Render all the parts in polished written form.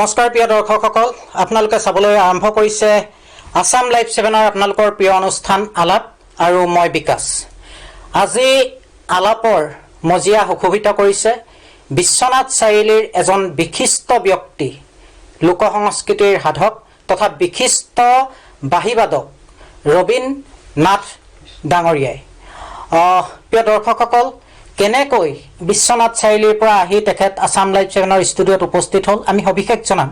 নমস্কাৰ প্ৰিয় দৰ্শকসকল, আপোনালোকে চাবলৈ আৰম্ভ কৰিছে আসাম লাইভ 7ৰ আপোনালোকৰ প্ৰিয় অনুষ্ঠান আলাপ আৰু মই বিকাশ। আজি আলাপৰ মজিয়া সুশোভিত কৰিছে বিশ্বনাথ চাৰিআলিৰ এজন বিশিষ্ট ব্যক্তি, লোক সংস্কৃতিৰ সাধক তথা বিশিষ্ট বাঁহীবাদক ৰবীন নাথ ডাঙৰীয়াই। প্ৰিয় দৰ্শকসকল, কেনেকৈ বিশ্বনাথ চাৰিআলিৰ পৰা আহি তেখেত আসাম লাইভ 7ৰ ষ্টুডিঅ'ত উপস্থিত হ'ল আমি সবিশেষ জনাম।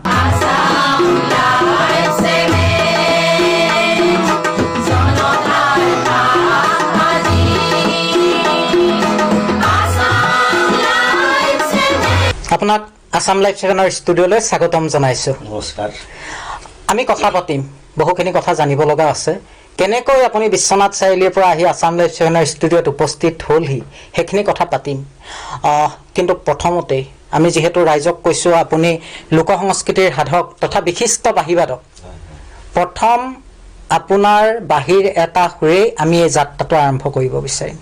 আপোনাক আসাম লাইভ 7ৰ ষ্টুডিঅ'লৈ স্বাগতম জনাইছোঁ। নমস্কাৰ। আমি কথা পাতিম, বহুখিনি কথা জানিব লগা আছে। কেনেকৈ আপুনি বিশ্বনাথ চাৰিআলিৰ পৰা আহি আসাম লাইভ 7ৰ ষ্টুডিঅ'ত উপস্থিত হ'লহি সেইখিনি কথা পাতিম। কিন্তু প্ৰথমতেই আমি যিহেতু ৰাইজক কৈছোঁ আপুনি লোক সংস্কৃতিৰ সাধক তথা বিশিষ্ট বাঁহীবাদক, প্ৰথম আপোনাৰ বাঁহীৰ এটা সুৰেই আমি এই যাত্ৰাটো আৰম্ভ কৰিব বিচাৰিম।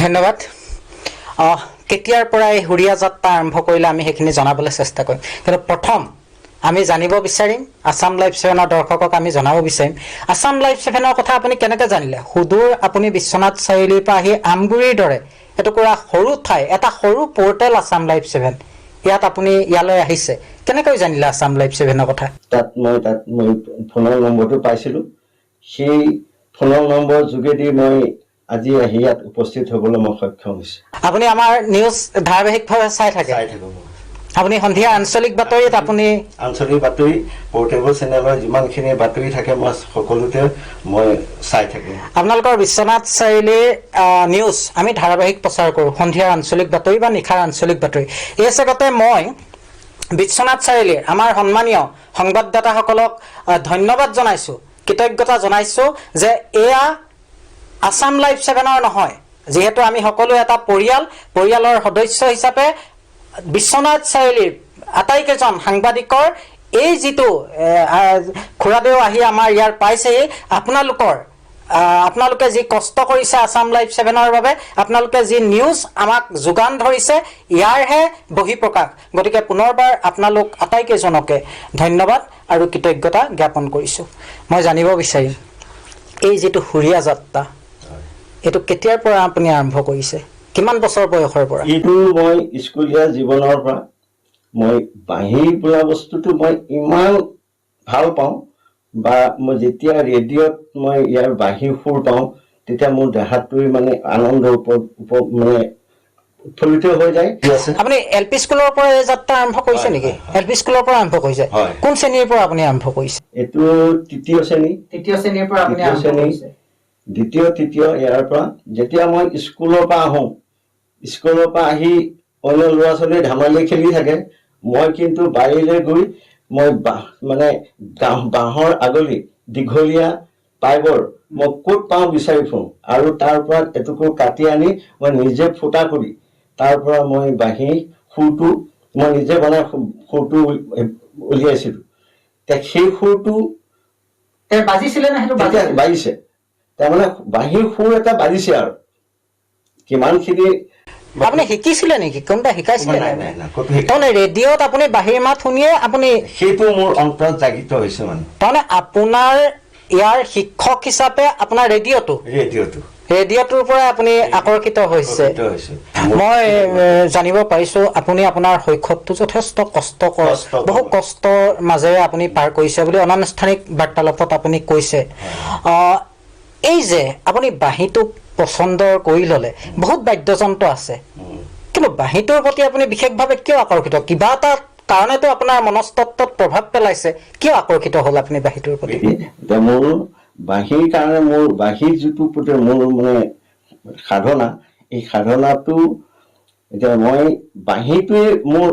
ধন্যবাদ। কেতিয়াৰ পৰা এই সুৰীয়া যাত্ৰা আৰম্ভ কৰিলে আমি সেইখিনি জনাবলৈ চেষ্টা কৰিম, কিন্তু প্ৰথম আমি জানিব বিচাৰিম আসাম লাইভ 7ৰ দৰ্শকক আমি জনাব বিচাৰিম আসাম লাইভ 7ৰ কথা আপুনি কেনেকৈ জানিলে? সুদূৰ আপুনি বিশ্বনাথ চাৰিআলিৰ পৰা আহি আমগুৰিৰ দৰে এটুকুৰা সৰু ঠাই, এটা সৰু পৰ্টেল আসাম লাইভ 7, ইয়াত আপুনি ইয়ালৈ আহিছে, কেনেকৈ জানিলে আসাম লাইভ 7ৰ কথা? তাত মই ফোনৰ নম্বৰটো পাইছিলোঁ, সেই ফোনৰ নম্বৰ যোগেদি মই আজি আহি ইয়াত উপস্থিত হ'বলৈ মই সক্ষম হৈছোঁ। আপুনি আমাৰ নিউজ ধাৰাবাহিকভাৱে চাই থাকে? আপুনি সন্ধিয়া আঞ্চলিক বাতৰিত আপুনি আঞ্চলিক বাতৰি পৰ্টেবল চেনেলৰ যিমানখিনি বাতৰি থাকে মই সকলোতে মই চাই থাকোঁ। আপোনালোকৰ বিশ্বনাথ চাৰিআলিৰ নিউজ আমি ধাৰাবাহিক প্ৰচাৰ কৰোঁ, সন্ধিয়াৰ আঞ্চলিক বাতৰি বা নিশাৰ আঞ্চলিক বাতৰি। এই চেগতে মই বিশ্বনাথ চাৰিআলিৰ আমাৰ সন্মানীয় সংবাদদাতাসকলক ধন্যবাদ জনাইছোঁ, কৃতজ্ঞতা জনাইছোঁ যে এয়া আসাম লাইভ 7ৰ নহয়, যিহেতু আমি সকলো এটা পৰিয়ালৰ সদস্য হিচাপে বিশ্বনাথ চাৰিআলিৰ আটাইকেইজন সাংবাদিকৰ এই যিটো খুৰাদেউ আহি আমাৰ ইয়াৰ পাইছেহি, আপোনালোকে যি কষ্ট কৰিছে আসাম লাইভ 7ৰ বাবে, আপোনালোকে যি নিউজ আমাক যোগান ধৰিছে, ইয়াৰহে বহিঃপ্ৰকাশ। গতিকে পুনৰবাৰ আপোনালোক আটাইকেইজনকে ধন্যবাদ আৰু কৃতজ্ঞতা জ্ঞাপন কৰিছোঁ। মই জানিব বিচাৰিম এই যিটো সুৰীয়া যাত্ৰা, এইটো কেতিয়াৰ পৰা আপুনি আৰম্ভ কৰিছে, কিমান বছৰ বয়সৰ পৰা? এইটো মই স্কুলীয়া জীৱনৰ পৰা মই বাঁহী বোলা বস্তুটো মই ইমান ভাল পাওঁ, বা মই যেতিয়া ৰেডিঅ'ত মই ইয়াৰ বাঁহী সুৰ পাওঁ তেতিয়া মোৰ দেহাটোৱে মানে আনন্দৰ মানে উৎফুল্লিত হৈ যায়। আপুনি এল পি স্কুলৰ পৰা এই যাত্ৰা আৰম্ভ কৰিছে নেকি? এল পি স্কুলৰ পৰা আৰম্ভ কৰিছে? কোন শ্ৰেণীৰ পৰা আপুনি আৰম্ভ কৰিছে? এইটো তৃতীয় শ্ৰেণী। তৃতীয় শ্ৰেণীৰ পৰা আপুনি আৰম্ভ কৰিছে? দ্বিতীয় তৃতীয় ইয়াৰ পৰা। যেতিয়া মই স্কুলৰ পৰা আহোঁ, স্কুলৰ পৰা আহি অন্য ল'ৰা ছোৱালী ধেমালি খেলি থাকে, মই কিন্তু বাৰীলৈ গৈ মই মানে বাঁহৰ আগলি দীঘলীয়া পাইপৰ মই ক'ত পাওঁ বিচাৰি ফুৰোঁ, আৰু তাৰ পৰা এটুকুৰ কাটি আনি মই নিজে ফুটা কৰি তাৰ পৰা মই বাঁহী সুৰটো মই নিজে বনাই সুৰটো উলিয়াইছিলোঁ। সেই সুৰটো বাজিছিলে নে? সেইটো বাজিছে, তাৰমানে বাঁহীৰ সুৰ এটা বাজিছে। আৰু কিমানখিনি আপুনি শিকিছিলে নেকি? কোনোবা শিকাইছিলে? তাৰমানে ৰেডিঅ'ত আপুনি বাঁহীৰ মাত শুনিয়ে আপুনি সেইটো মোৰ অন্তৰত জাগিত হৈছে। মানে তাৰমানে আপোনাৰ ইয়াৰ শিক্ষক হিচাপে আপোনাৰ ৰেডিঅ'টোৰ পৰা আপুনি আকৰ্ষিত হৈছে। মই জানিব পাৰিছোঁ আপুনি আপোনাৰ শৈশৱটো যথেষ্ট কষ্টকৰ, বহু কষ্টৰ মাজেৰে আপুনি পাৰ কৰিছে বুলি অনানুষ্ঠানিক বাৰ্তালাপত আপুনি কৈছে। এই যে আপুনি বাঁহীটো পচন্দ কৰি ল'লে, বহুত বাদ্যযন্ত্ৰ আছে, কিন্তু বাঁহীটোৰ প্ৰতি আপুনি বিশেষভাৱে কিয় আকৰ্ষিত? কিবা এটা কাৰণেতো আপোনাৰ মনস্তত্বত প্ৰভাৱ পেলাইছে, কিয় আকৰ্ষিত হ'ল আপুনি বাঁহীটোৰ প্ৰতি? এতিয়া মোৰ বাঁহীৰ কাৰণে মোৰ বাঁহীৰ যিটো প্ৰতি মোৰ মানে সাধনা, এই সাধনাটো এতিয়া মই বাঁহীটোৱে মোৰ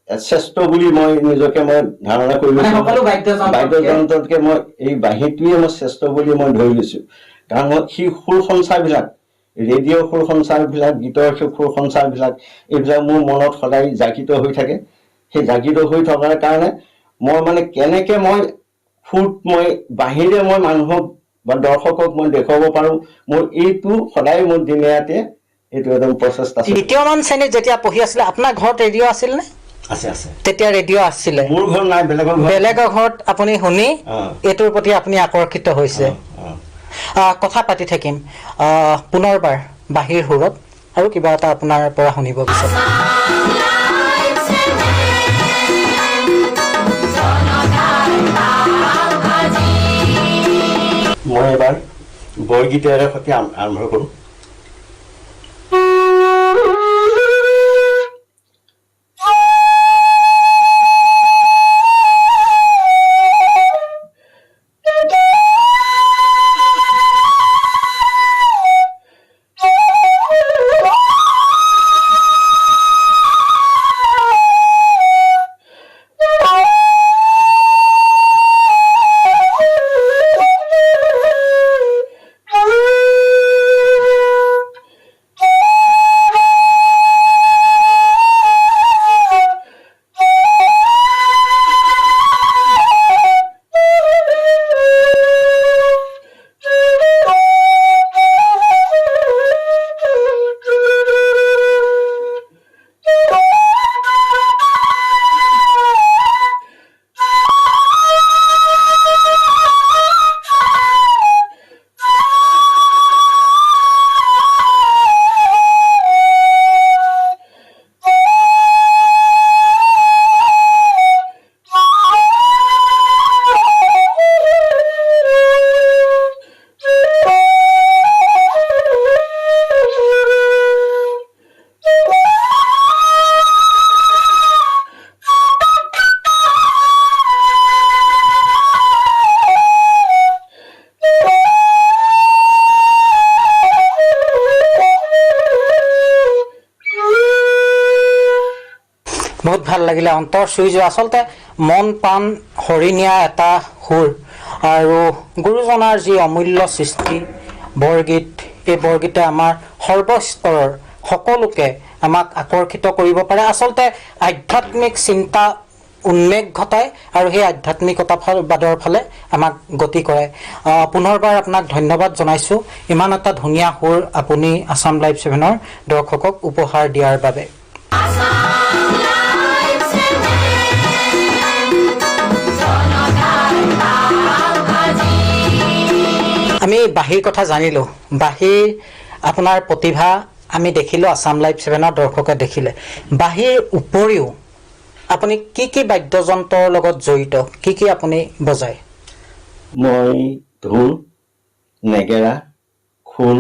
শ্ৰেষ্ঠ বুলি মই নিজকে মই ধাৰণা কৰি লৈছো। বাদ্যযন্ত্ৰতকে মই এই বাঁহীটোৱে মই শ্ৰেষ্ঠ বুলি মই ধৰি লৈছো। কাৰণ মই সেই সুৰ সঞ্চাৰবিলাক, ৰেডিঅ'ৰ সুৰ সঞ্চাৰবিলাক, গীতৰ সুৰ সঞ্চাৰবিলাক, এইবিলাক মোৰ মনত সদায় জাগৃত হৈ থাকে। সেই জাগৃত হৈ থকাৰ কাৰণে মই মানে কেনেকে মই সুৰ মই বাঁহীৰে মই মানুহক বা দৰ্শকক মই দেখুৱাব পাৰো, মোৰ এইটো সদায় মোৰ দিনে ৰাতিয়ে এইটো একদম প্ৰচেষ্টা। তৃতীয়মান শ্ৰেণীত যেতিয়া পঢ়ি আছিলে আপোনাৰ ঘৰত ৰেডিঅ' আছিল নে? আছে। তেতিয়া ৰেডিঅ' আছিলে? মোৰ ঘৰত নাই, বেলেগৰ ঘৰত আপুনি শুনি এইটোৰ প্ৰতি আপুনি আকৰ্ষিত হৈছে। কথা পাতি থাকিম পুনৰবাৰ বাঁহীৰ সুৰত, আৰু কিবা এটা আপোনাৰ পৰা শুনিব বিচাৰোঁ। মই এবাৰ বৰগীতেৰে সৈতে আৰম্ভ কৰোঁ। বহুত ভাল লাগিলে, অন্তৰ চুই যোৱা, আচলতে মন প্ৰাণ হৰি নিয়া এটা সুৰ, আৰু গুৰুজনাৰ যি অমূল্য সৃষ্টি বৰগীত, এই বৰগীতে আমাৰ সৰ্বস্তৰৰ সকলোকে আমাক আকৰ্ষিত কৰিব পাৰে। আচলতে আধ্যাত্মিক চিন্তা উন্মেষ ঘটায় আৰু সেই আধ্যাত্মিকতাবাদৰ ফালে আমাক গতি কৰে। পুনৰবাৰ আপোনাক ধন্যবাদ জনাইছোঁ ইমান এটা ধুনীয়া সুৰ আপুনি আছাম লাইভ 7ৰ দৰ্শকক উপহাৰ দিয়াৰ বাবে। আমি বাঁহীৰ কথা জানিলোঁ, বাঁহীৰ আপোনাৰ প্ৰতিভা আমি দেখিলোঁ, আছাম লাইভ 7ৰ দৰ্শকে দেখিলে। বাঁহীৰ উপৰিও আপুনি কি কি বাদ্যযন্ত্ৰৰ লগত জড়িত, কি আপুনি বজায়? মই ঢোল, নেগেৰা, খোল,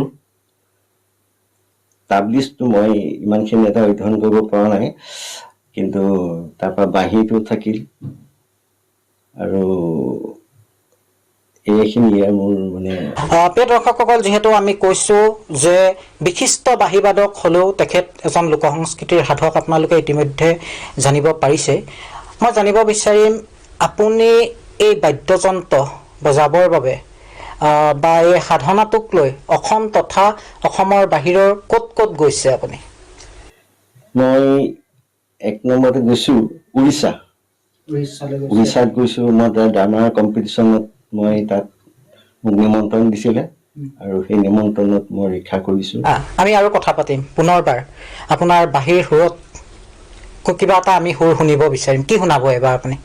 তাবলিছটো মই ইমানখিনি এটা অধ্যয়ন কৰিব পৰা নাই, কিন্তু তাৰপৰা বাঁহীটো থাকিল, আৰু এইখিনিয়ে মোৰ মানে। প্ৰিয় দৰ্শকসকল, যিহেতু আমি কৈছোঁ যে বিশিষ্ট বাঁহীবাদক হ'লেও তেখেত এজন লোকসংস্কৃতিৰ সাধক, আপোনালোকে ইতিমধ্যে জানিব পাৰিছে। মই জানিব বিচাৰিম আপুনি এই বাদ্যযন্ত্ৰ বজাবৰ বাবে বা এই সাধনাটোক লৈ অসম তথা অসমৰ বাহিৰৰ ক'ত ক'ত গৈছে আপুনি? মই এক নম্বৰতে গৈছোঁ উৰিষ্যাত গৈছোঁ। মই ড্ৰামাৰ কম্পিটিশ্যনত মই তাত মোক নিমন্ত্ৰণ দিছিলে, আৰু সেই নিমন্ত্ৰণত মই ৰক্ষা কৰিছোঁ। আমি আৰু কথা পাতিম পুনৰবাৰ আপোনাৰ বাঁহীৰ সুৰত, কিবা এটা আমি সুৰ শুনিব বিচাৰিম। কি শুনাব এবাৰ আপুনি?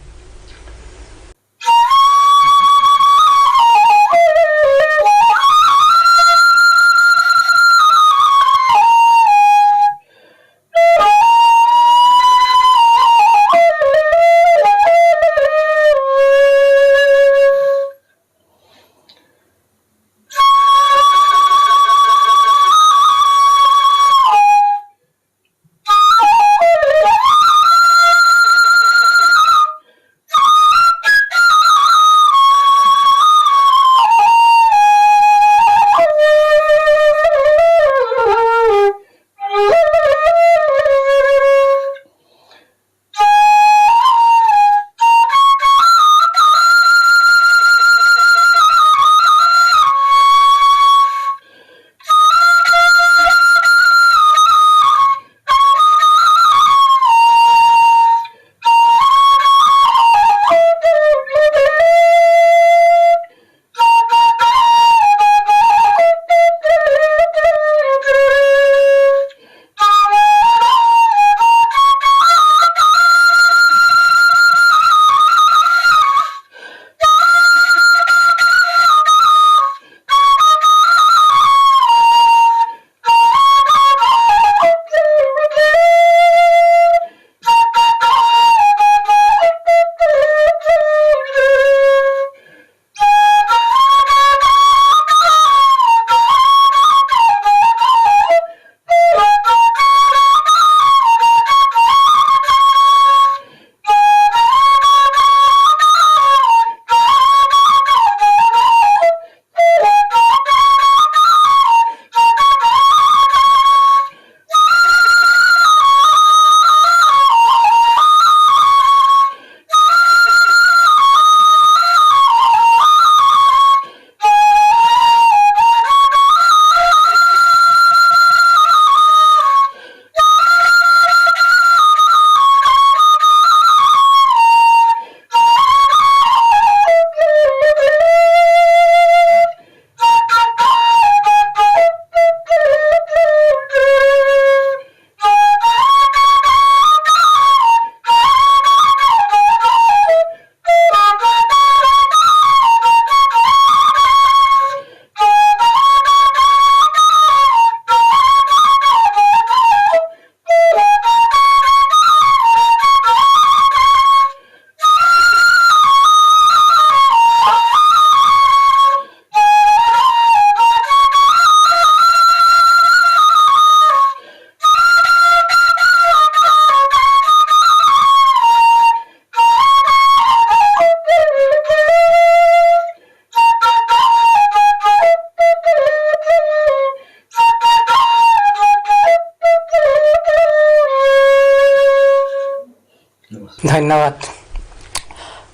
ধন্যবাদ।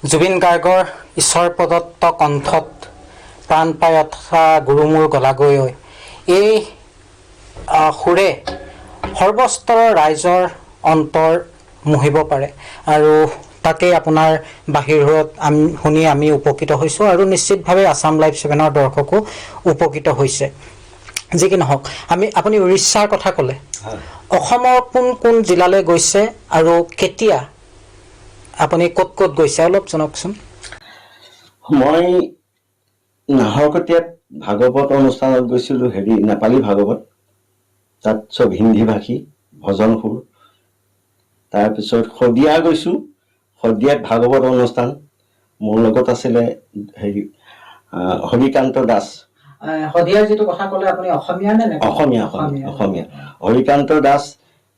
জুবিন গাৰ্গৰ ঈশ্বৰ প্ৰদত্ত কণ্ঠত প্ৰাণ পাই উঠা গুৰু মোৰ গলাগৈ ঐ, এই সুৰে সৰ্বস্তৰৰ ৰাইজৰ অন্তৰ মুহিব পাৰে আৰু তাকেই আপোনাৰ বাহিৰত শুনি আমি উপকৃত হৈছোঁ আৰু নিশ্চিতভাৱে আছাম লাইভ 7ৰ দৰ্শকো উপকৃত হৈছে। যি কি নহওক, আপুনি উৰিষ্যাৰ কথা ক'লে, অসমৰ কোন কোন জিলালৈ গৈছে আৰু কেতিয়া আপুনি ক'ত ক'ত গৈছে অলপ জনাওকচোন। মই নাহৰকটীয়াত ভাগৱত অনুষ্ঠানত গৈছিলোঁ, নেপালী ভাগৱত, তাত চব হিন্দী ভাষী ভজন সুৰ। তাৰপিছত শদিয়া গৈছোঁ, শদিয়াত ভাগৱত অনুষ্ঠান, মোৰ লগত আছিলে হৰিকান্ত দাস। শদিয়াৰ যিটো কথা ক'লে আপুনি অসমীয়া নে? অসমীয়া হৰিকান্ত দাস,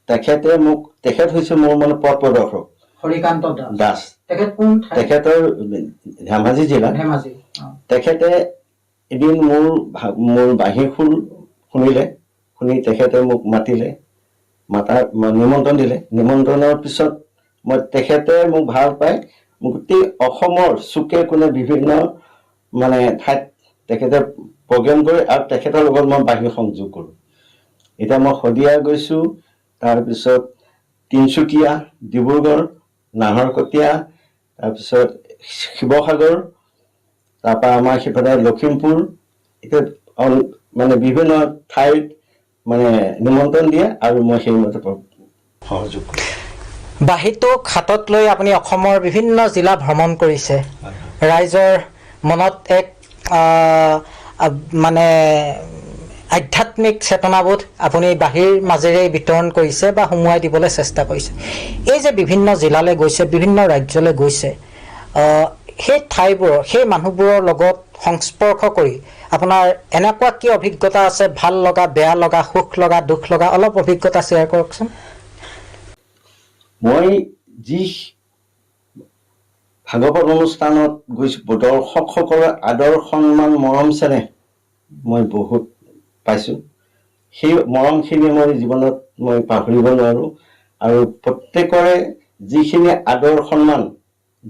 তেখেত হৈছে মোৰ মানে পথ প্ৰদৰ্শক। হৰিকান্ত দাস তেখেতৰ ধেমাজি জিলা। তেখেতে এদিন মোৰ বাঁহী সুৰ শুনি তেখেতে মোক নিমন্ত্ৰণ দিলে। নিমন্ত্ৰণৰ পিছত তেখেতে মোক ভাল পাই গোটেই অসমৰ চুকে কোণে বিভিন্ন মানে ঠাইত তেখেতে প্ৰগ্ৰেম কৰে আৰু তেখেতৰ লগত মই বাঁহী সংযোগ কৰোঁ। এতিয়া মই শদিয়া গৈছোঁ, তাৰপিছত তিনিচুকীয়া, ডিব্ৰুগড়, নাহৰকটীয়া, তাৰপিছত শিৱসাগৰ, তাৰপৰা আমাৰ সিফালে লখিমপুৰ, এতিয়া মানে বিভিন্ন ঠাইত মানে নিমন্ত্ৰণ দিয়ে আৰু মই সেইমতে সহযোগ কৰোঁ। বাঁহীটোক হাতত লৈ আপুনি অসমৰ বিভিন্ন জিলা ভ্ৰমণ কৰিছে। ৰাইজৰ মনত এক মানে আধ্যাত্মিক চেতনাবোধ আপুনি বাঁহীৰ মাজেৰে বিতৰণ কৰিছে বা সুমুৱাই দিবলৈ চেষ্টা কৰিছে। এই যে বিভিন্ন জিলালৈ গৈছে, বিভিন্ন ৰাজ্যলৈ গৈছে, সেই ঠাইবোৰৰ, সেই মানুহবোৰৰ লগত সংস্পৰ্শ কৰি আপোনাৰ এনেকুৱা কি অভিজ্ঞতা আছে? ভাল লগা, বেয়া লগা, সুখ লগা, দুখ লগা, অলপ অভিজ্ঞতা শ্বেয়াৰ কৰকচোন। মই যি ভাগৱত অনুষ্ঠানত গৈছোঁ, দৰ্শকসকলৰ আদৰ সন্মান মৰম চেনেহ মই বহুত পাইছোঁ। সেই মৰমখিনি মই জীৱনত মই পাহৰিব নোৱাৰোঁ আৰু প্ৰত্যেকৰে যিখিনি আদৰ সন্মান,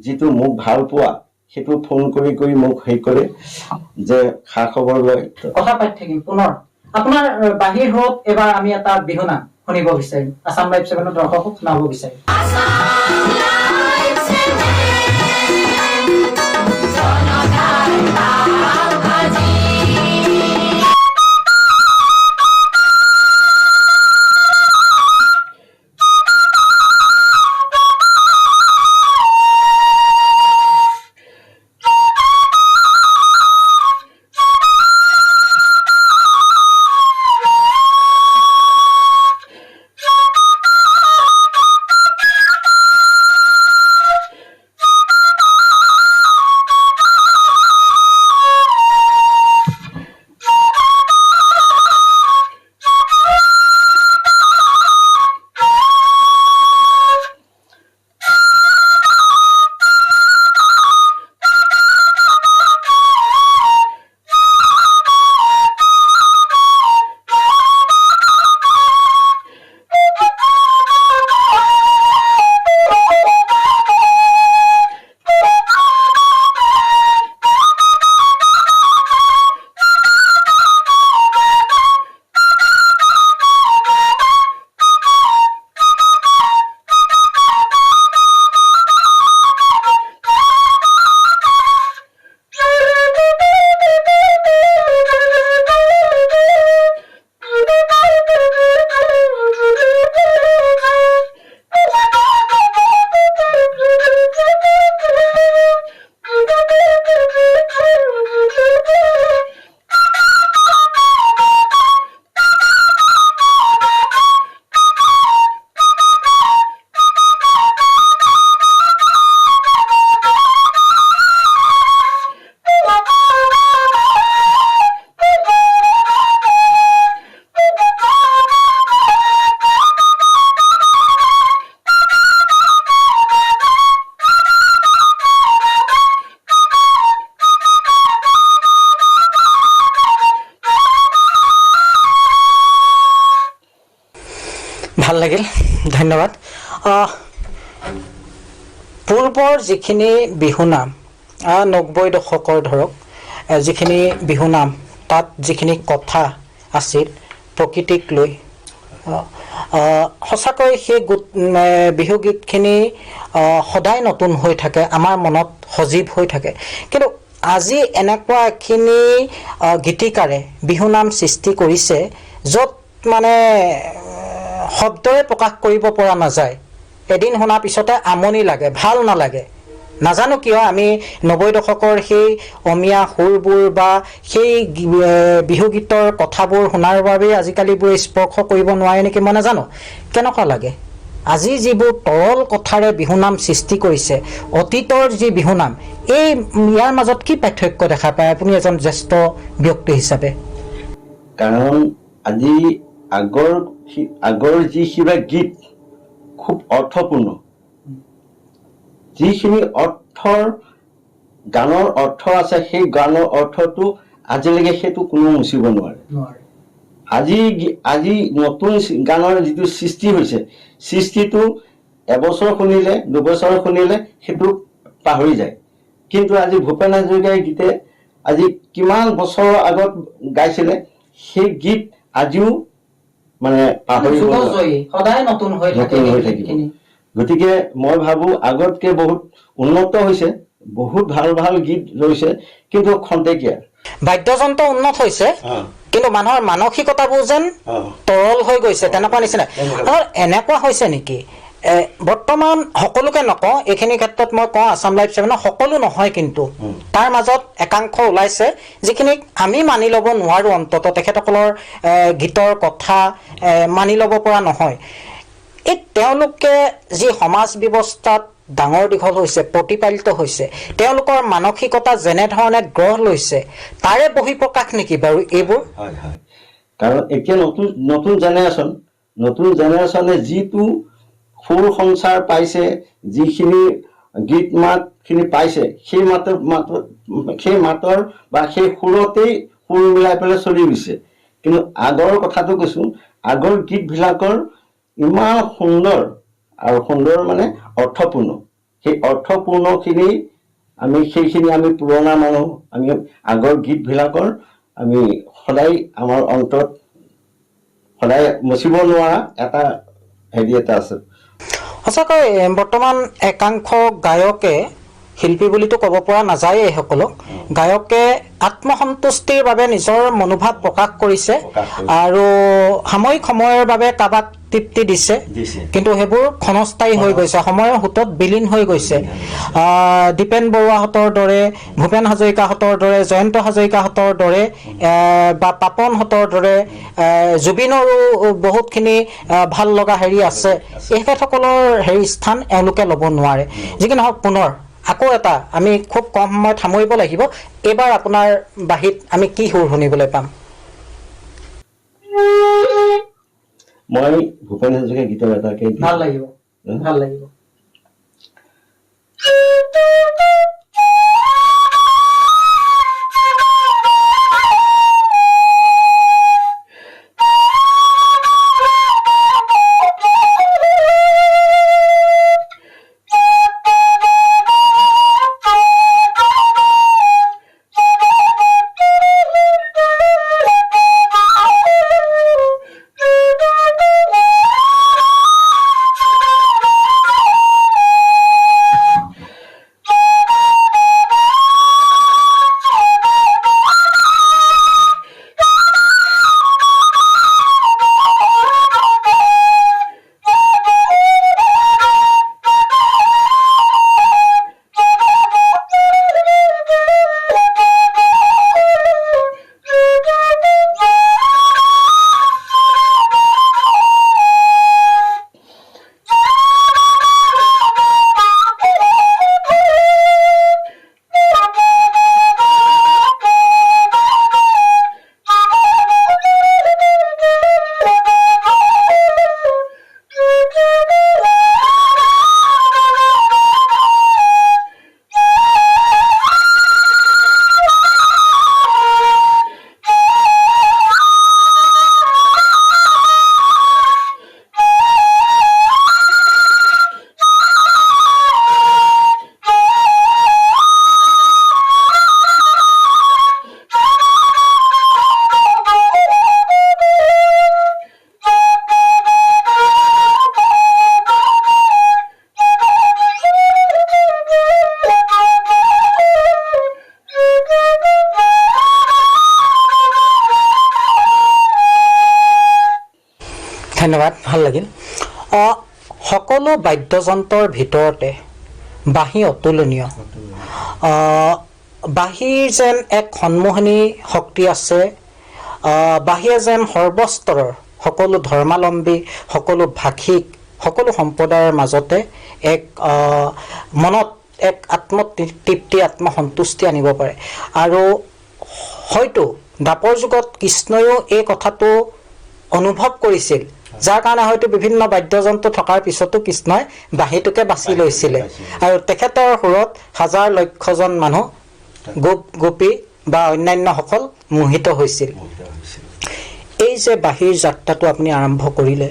যিটো মোক ভাল পোৱা, সেইটো ফোন কৰি মোক হেৰি কৰে যে খা খবৰ লয়। কথা পাতি থাকিম পুনৰ। আপোনাৰ বাঁহীৰ সুৰত এবাৰ আমি এটা বিহুনাম শুনিব বিচাৰিম, আছাম লাইভ 7ৰ দৰ্শকক শুনাব বিচাৰিম। ভাল লাগিল, ধন্যবাদ। পূৰ্বৰ যিখিনি বিহুনাম 90 দশকৰ ধৰক যিখিনি বিহুনাম তাত যিখিনি কথা আছিল প্ৰকৃতিক লৈ সঁচাকৈ সেই বিহুগীতখিনি সদায় নতুন হৈ থাকে, আমাৰ মনত সজীৱ হৈ থাকে। কিন্তু আজি এনেকুৱা এখিনি গীতিকাৰে বিহুনাম সৃষ্টি কৰিছে য'ত মানে শব্দৰে প্ৰকাশ কৰিব পৰা নাযায়। এদিন শুনাৰ পিছতে আমনি লাগে, ভাল নালাগে। নাজানো কিয় আমি 90 দশকৰ সেই অমীয়া সুৰবোৰ বা সেই বিহুগীতৰ কথাবোৰ শুনাৰ বাবেই আজিকালিবোৰ স্পৰ্শ কৰিব নোৱাৰে নেকি মই নাজানো। কেনেকুৱা লাগে আজি যিবোৰ তৰল কথাৰে বিহুনাম সৃষ্টি কৰিছে, অতীতৰ যি বিহুনাম, ইয়াৰ মাজত কি পাৰ্থক্য দেখা পায় আপুনি এজন জ্যেষ্ঠ ব্যক্তি হিচাপে? কাৰণ আজি আগৰ যিখিনি গীত খুব অৰ্থপূৰ্ণ, যিখিনি গানৰ অৰ্থ আছে, সেই গানৰ অৰ্থটো আজিলৈকে সেইটো কোনো মুচিব নোৱাৰে। আজি নতুন গানৰ যিটো সৃষ্টি হৈছে, সৃষ্টিটো এবছৰ শুনিলে, দুবছৰ শুনিলে সেইটো পাহৰি যায়। কিন্তু আজি ভূপেন হাজৰিকাৰ গীতে আজি কিমান বছৰৰ আগত গাইছিলে, সেই গীত আজিও মানে পাহৰিব সদায় নতুন হৈ থাকিব। গতিকে মই ভাবো আগতকে বহুত উন্নত হৈছে, বহুত ভাল ভাল গীত ৰৈছে, কিন্তু খন্তেকীয়া। বাদ্যযন্ত্ৰ উন্নত হৈছে, কিন্তু মানুহৰ মানসিকতাবোৰ যেন তৰল হৈ গৈছে, তেনেকুৱা নিচিনা। এনেকুৱা হৈছে নেকি বৰ্তমান সকলোকে নকওঁ, এইখিনি ক্ষেত্ৰত মই কওঁ আছাম লাইভ 7 সকলো নহয়, কিন্তু তাৰ মাজত একাংশ ওলাইছে যিখিনিক আমি মানি ল'ব নোৱাৰো, অন্তত তেখেতসকলৰ গীতৰ কথা মানি ল'ব পৰা নহয়। তেওঁলোকে যি সমাজ ব্যৱস্থাত ডাঙৰ দীঘল হৈছে, প্ৰতিপালিত হৈছে, তেওঁলোকৰ মানসিকতা যেনেধৰণে গঢ় লৈছে তাৰে বহিঃপ্ৰকাশ নেকি বাৰু এইবোৰ? কাৰণ এতিয়া নতুন জেনেৰেশ্যনে যিটো সুৰ সঞ্চাৰ পাইছে, যিখিনি গীত মাতখিনি পাইছে, সেই মাতৰ বা সেই সুৰতেই সুৰ মিলাই পেলাই চলি গৈছে। কিন্তু আগৰ কথাটো কৈছো, আগৰ গীতবিলাকৰ ইমান সুন্দৰ, আৰু সুন্দৰ মানে অৰ্থপূৰ্ণ। সেই অৰ্থপূৰ্ণখিনি সেইখিনি আমি পুৰণা মানুহ, আমি আগৰ গীতবিলাকৰ আমি সদায় আমাৰ অন্তৰত সদায় মচিব নোৱাৰা এটা এটা আছে। সঁচাকৈ বৰ্তমান একাংশ গায়কে, শিল্পী বুলিতো ক'ব পৰা নাযায় এইসকলক, গায়কে আত্মসন্তুষ্টিৰ বাবে নিজৰ মনোভাৱ প্ৰকাশ কৰিছে আৰু সাময়িক সময়ৰ বাবে কাবাক তৃপ্তি দিছে, কিন্তু সেইবোৰ ক্ষণস্থায়ী হৈ গৈছে, সময়ৰ সোঁতত বিলীন হৈ গৈছে। দীপেন বৰুৱাহঁতৰ দৰে, ভূপেন হাজৰিকাহঁতৰ দৰে, জয়ন্ত হাজৰিকাহঁতৰ দৰে বা পাপনহঁতৰ দৰে, জুবিনৰো বহুতখিনি ভাল লগা আছে, এখেতসকলৰ স্থান এওঁলোকে ল'ব নোৱাৰে। যি কি নহওক, পুনৰ আকৌ এটা আমি খুব কম সময়ত সামৰিব লাগিব। এইবাৰ আপোনাৰ বাঁহীত আমি কি সুৰ শুনিবলৈ পাম? মই ভূপেন হাজৰিকা গীতৰ এটাকে ভাল লাগিব। ধন্যবাদ, ভাল লাগিল। সকলো বাদ্যযন্ত্ৰৰ ভিতৰতে বাঁহী অতুলনীয়। বাঁহীৰ যেন এক সন্মোহনী শক্তি আছে। বাঁহীয়ে যেন সৰ্বস্তৰৰ সকলো ধৰ্মাৱলম্বী, সকলো ভাষিক, সকলো সম্প্ৰদায়ৰ মাজতে এক মনত এক আত্মতৃপ্তি, আত্মসন্তুষ্টি আনিব পাৰে। আৰু হয়তো দ্বাপৰ যুগত কৃষ্ণইও এই কথাটো অনুভৱ কৰিছিল, যাৰ কাৰণে হয়তো বিভিন্ন বাদ্যযন্ত্ৰ থকাৰ পিছতো কৃষ্ণই বাঁহীটোকে বাছি লৈছিলে। আৰু তেখেতৰ সুৰত হাজাৰ লক্ষজন মানুহ, গোপ গোপী বা অন্যান্যসকল মোহিত হৈছিল। এই যে বাঁহীৰ যাত্ৰাটো আপুনি আৰম্ভ কৰিলে,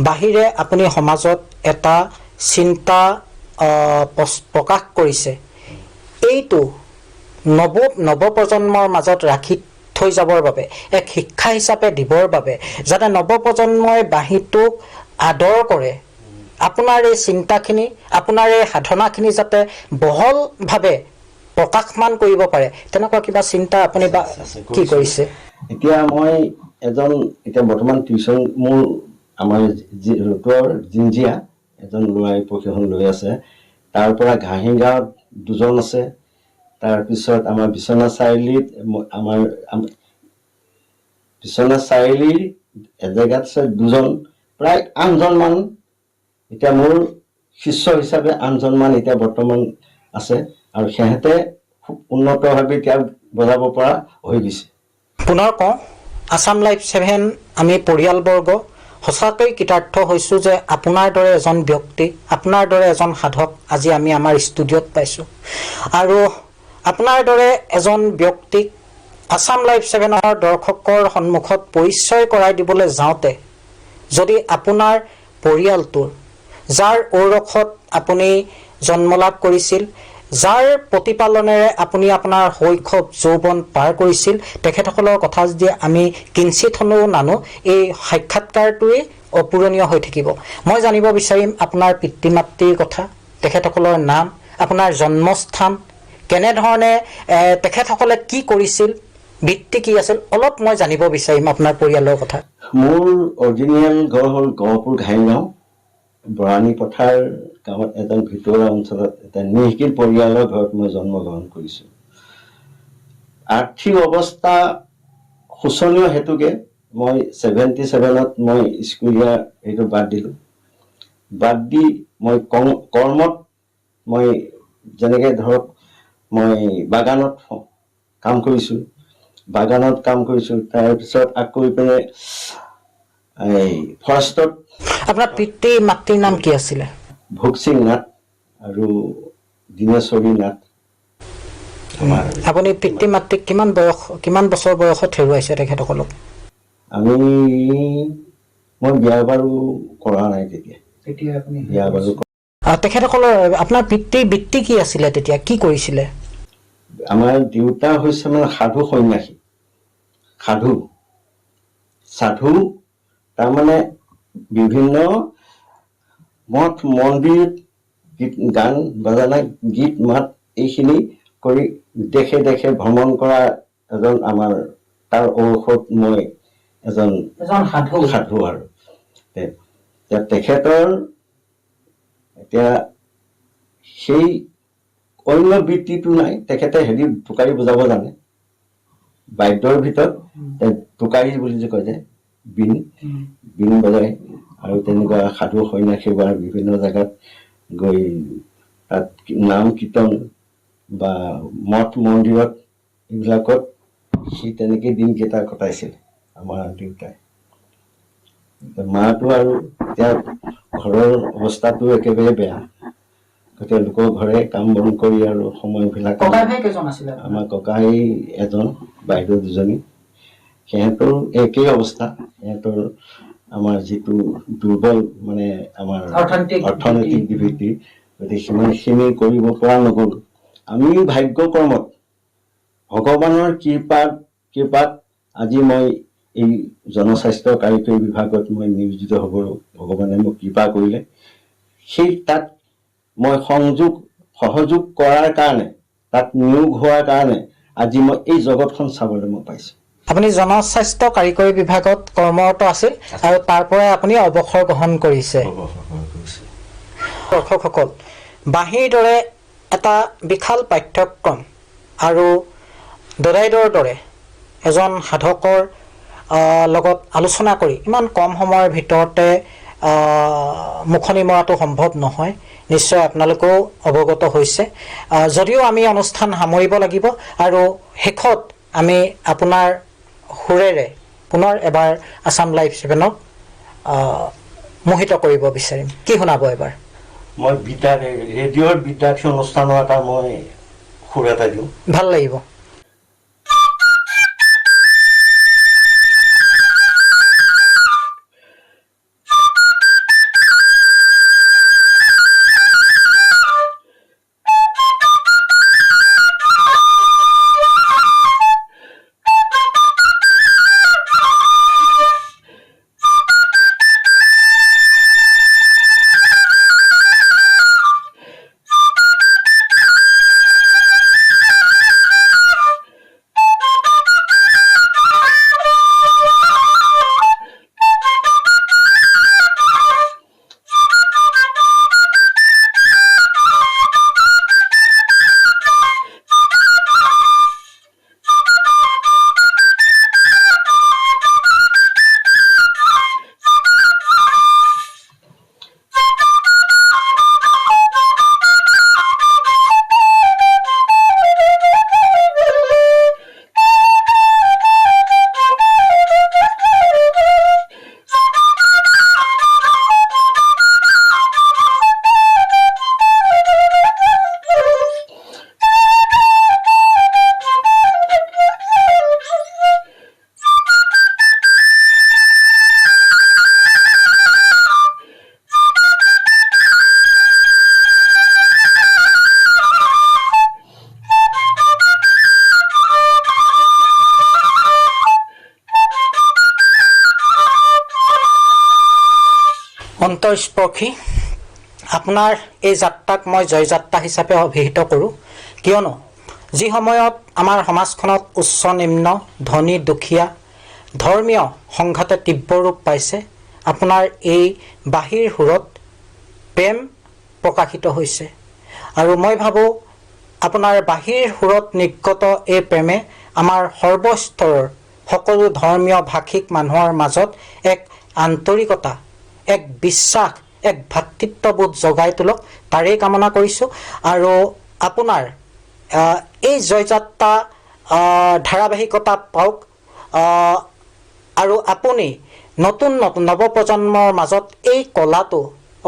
বাঁহীৰে আপুনি সমাজত এটা চিন্তা প্ৰকাশ কৰিছে, এইটো নৱপ্ৰজন্মৰ মাজত ৰাখি থৈ যাবৰ বাবে, এক শিক্ষা হিচাপে দিবৰ বাবে, যাতে নৱপ্ৰজন্মই বাঁহীটোক আদৰ কৰে। আপোনাৰ এই চিন্তাখিনি, আপোনাৰ এই সাধনাখিনি যাতে বহলভাৱে প্ৰকাশমান কৰিব পাৰে, তেনেকুৱা কিবা চিন্তা আপুনি বা কি কৰিছে? এতিয়া মই এতিয়া বৰ্তমান টিউচন মোৰ আমাৰ ৰোটৰ জিঞ্জিয়া এজন ল'ৰাই প্ৰশিক্ষণ লৈ আছে। তাৰ পৰা ঘাঁহিগাঁৱত 2জন আছে। তাৰপিছত আমাৰ বিশ্বনাথ চাৰিআলিত এজেগাত 2জন, প্ৰায় 8জন মান এতিয়া মোৰ শিষ্য হিচাপে 8জন মান এতিয়া বৰ্তমান আছে। আৰু সিহঁতে খুব উন্নতভাৱে এতিয়া বজাব পৰা হৈ গৈছে। পুনৰ কওঁ, আছাম লাইভ 7 আমি পৰিয়ালবৰ্গ সঁচাকৈ কৃতাৰ্থ হৈছোঁ যে আপোনাৰ দৰে এজন ব্যক্তি, আপোনাৰ দৰে এজন সাধক আজি আমি আমাৰ ষ্টুডিঅ'ত পাইছোঁ। আৰু আপোনাৰ দৰে এজন ব্যক্তিক আছাম লাইভ 7ৰ দৰ্শকৰ সন্মুখত পৰিচয় কৰাই দিবলৈ যাওঁতে যদি আপোনাৰ পৰিয়ালটোৰ, যাৰ ঔৰসত আপুনি জন্ম লাভ কৰিছিল, যাৰ প্ৰতিপালনেৰে আপুনি আপোনাৰ শৈশৱ যৌৱন পাৰ কৰিছিল, তেখেতসকলৰ কথা যদি আমি কিঞ্চিত হ'লেও নানো, এই সাক্ষাৎকাৰটোৱে অপূৰণীয় হৈ থাকিব। মই জানিব বিচাৰিম আপোনাৰ পিতৃ মাতৃৰ কথা, তেখেতসকলৰ নাম, আপোনাৰ জন্মস্থান, কেনেধৰণে তেখেতসকলে কি কৰিছিল, বৃত্তি কি আছিল, অলপ মই জানিব বিচাৰিম আপোনাৰ পৰিয়ালৰ কথা। মোৰ অৰিজিনেল ঘৰ হ'ল গহপুৰ ঘাইগাঁও, বৰানী পথাৰ গাঁৱত এজন ভিতৰুৱা অঞ্চলত এটা নিশিকিল পৰিয়ালৰ ঘৰত মই জন্মগ্ৰহণ কৰিছোঁ। আৰ্থিক অৱস্থা শোচনীয় হেতুকে মই 77ত মই স্কুলীয়া এইটো বাদ দিলোঁ। বাদ দি মই কৰ্মত মই যেনেকৈ ধৰক মই বাগানত কাম কৰিছোঁ, তাৰপিছত আকৌ পিনে এই ফৰেষ্টত। আপোনাৰ পিতৃ মাতৃৰ নাম কি আছিলে? ভোগসিং নাথ আৰু দিনেশ্বৰী নাথ। আপুনি পিতৃ মাতৃক কিমান বছৰ বয়সত হেৰুৱাইছে তেখেতসকলক? মই বিয়া বাৰু কৰা নাই তেতিয়া। বিয়া বাৰু তেখেতসকলৰ আপোনাৰ পিতৃৰ বৃত্তি কি আছিলে তেতিয়া, কি কৰিছিলে? আমাৰ দেউতা হৈছে মানে সাধু সন্যাসী, সাধু তাৰমানে বিভিন্ন মঠ মন্দিৰ, গান বাজানা, গীত মাত এইখিনি কৰি দেশে দেশে ভ্ৰমণ কৰা এজন আমাৰ, তাৰ ঔষধ মই এজন সাধু। আৰু তেখেতৰ এতিয়া সেই অন্য বৃত্তিটো নাই। তেখেতে টোকাৰী বজাব জানে, বাদ্যৰ ভিতৰত টোকাৰী বুলি যে কয় যে বিন বজায়। আৰু তেনেকুৱা সাধু সন্যাসী বা বিভিন্ন জেগাত গৈ তাত নাম কীৰ্তন বা মঠ মন্দিৰত এইবিলাকত সি তেনেকৈ দিনকেইটা কটাইছিল আমাৰ দেউতাই। মাটো আৰু এতিয়া ঘৰৰ অৱস্থাটো একেবাৰে বেয়া, গতিকে লোকৰ ঘৰে কাম বন কৰি আৰু সময়বিলাক। আমাৰ ককাই এজন, বাইদেউ 2জনী, সিহঁতৰ একেই অৱস্থা। সিহঁতৰ আমাৰ যিটো দুৰ্বল মানে আমাৰ অৰ্থনৈতিক দিশে, গতিকে সিমানখিনি কৰিব পৰা নগ'ল। আমি ভাগ্যক্ৰমত ভগৱানৰ কৃপাত আজি মই এই জনস্বাস্থ্য কাৰিকৰী বিভাগত মই নিয়োজিত হ'বলৈ ভগৱানে মোক কৃপা কৰিলে। সেই তাত মই সহযোগ কৰাৰ কাৰণে, তাত নিয়োগ হোৱাৰ কাৰণে আজি মই এই জগতখন চাবলৈ মই পাইছোঁ। আপুনি জনস্বাস্থ্য কাৰিকৰী বিভাগত কৰ্মৰত আছিল আৰু তাৰ পৰাই আপুনি অৱসৰ গ্ৰহণ কৰিছে। দৰ্শকসকল, বাঁহীৰ দৰে এটা বিশাল পাঠ্যক্ৰম আৰু দদাইদৰ দৰে এজন সাধকৰ লগত আলোচনা কৰি ইমান কম সময়ৰ ভিতৰতে মুখনি মৰাটো সম্ভৱ নহয়। নিশ্চয় আপোনালোকেও অৱগত হৈছে। যদিও আমি অনুষ্ঠান সামৰিব লাগিব আৰু শেষত আমি আপোনাৰ সুৰেৰে পুনৰ এবাৰ আছাম লাইভ 7ক মোহিত কৰিব বিচাৰিম। কি শুনাব এবাৰ? মই ৰেডিঅ'ৰ বিদ্যাৰ্থী অনুষ্ঠানৰ এটা মই সুৰ এটা দিওঁ। ভাল লাগিব। অন্তৰস্পৰ্শী আপোনাৰ এই যাত্ৰাক মই জয়যাত্ৰা হিচাপে অভিহিত কৰোঁ, কিয়নো যি সময়ত আমাৰ সমাজখনত উচ্চ নিম্ন, ধনী দুখীয়া, ধৰ্মীয় সংঘাতে তীব্ৰ ৰূপ পাইছে, আপোনাৰ এই বাঁহীৰ সুৰত প্ৰেম প্ৰকাশিত হৈছে। আৰু মই ভাবোঁ আপোনাৰ বাঁহীৰ সুৰত নিৰ্গত এই প্ৰেমে আমাৰ সৰ্বস্তৰৰ সকলো ধৰ্মীয় ভাষিক মানুহৰ মাজত এক আন্তৰিকতা, এক বিশ্বাস, এক ভাতৃত্ববোধ জগাই তোলক, তাৰেই কামনা কৰিছোঁ। আৰু আপোনাৰ এই জয়যাত্ৰা ধাৰাবাহিকতা পাওক আৰু আপুনি নতুন নৱপ্ৰজন্মৰ মাজত এই কলাটো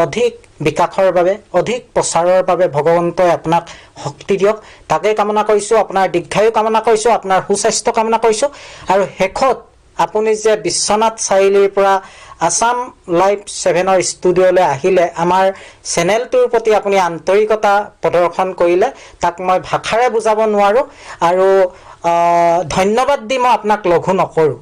অধিক বিকাশৰ বাবে, অধিক প্ৰচাৰৰ বাবে ভগৱন্তই আপোনাক শক্তি দিয়ক, তাকেই কামনা কৰিছোঁ। আপোনাৰ দীৰ্ঘায়ু কামনা কৰিছোঁ, আপোনাৰ সুস্বাস্থ্য কামনা কৰিছোঁ। আৰু শেষত আপুনি যে বিশ্বনাথ চাৰিআলিৰ পৰা আছাম লাইভ 7ৰ ষ্টুডিঅ'লৈ আহিলে, আমাৰ চেনেলটোৰ প্ৰতি আপুনি আন্তৰিকতা প্ৰদৰ্শন কৰিলে, তাক মই ভাষাৰে বুজাব নোৱাৰোঁ। আৰু ধন্যবাদ দি মই আপোনাক লঘু নকৰোঁ,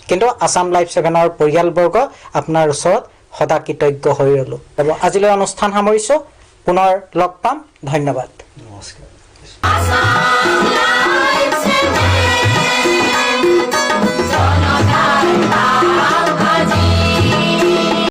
কিন্তু আছাম লাইভ 7ৰ পৰিয়ালবৰ্গ আপোনাৰ ওচৰত সদা কৃতজ্ঞ হৈ ৰ'লোঁ। আজিলৈ অনুষ্ঠান সামৰিছোঁ, পুনৰ লগ পাম, ধন্যবাদ। নমস্কাৰ।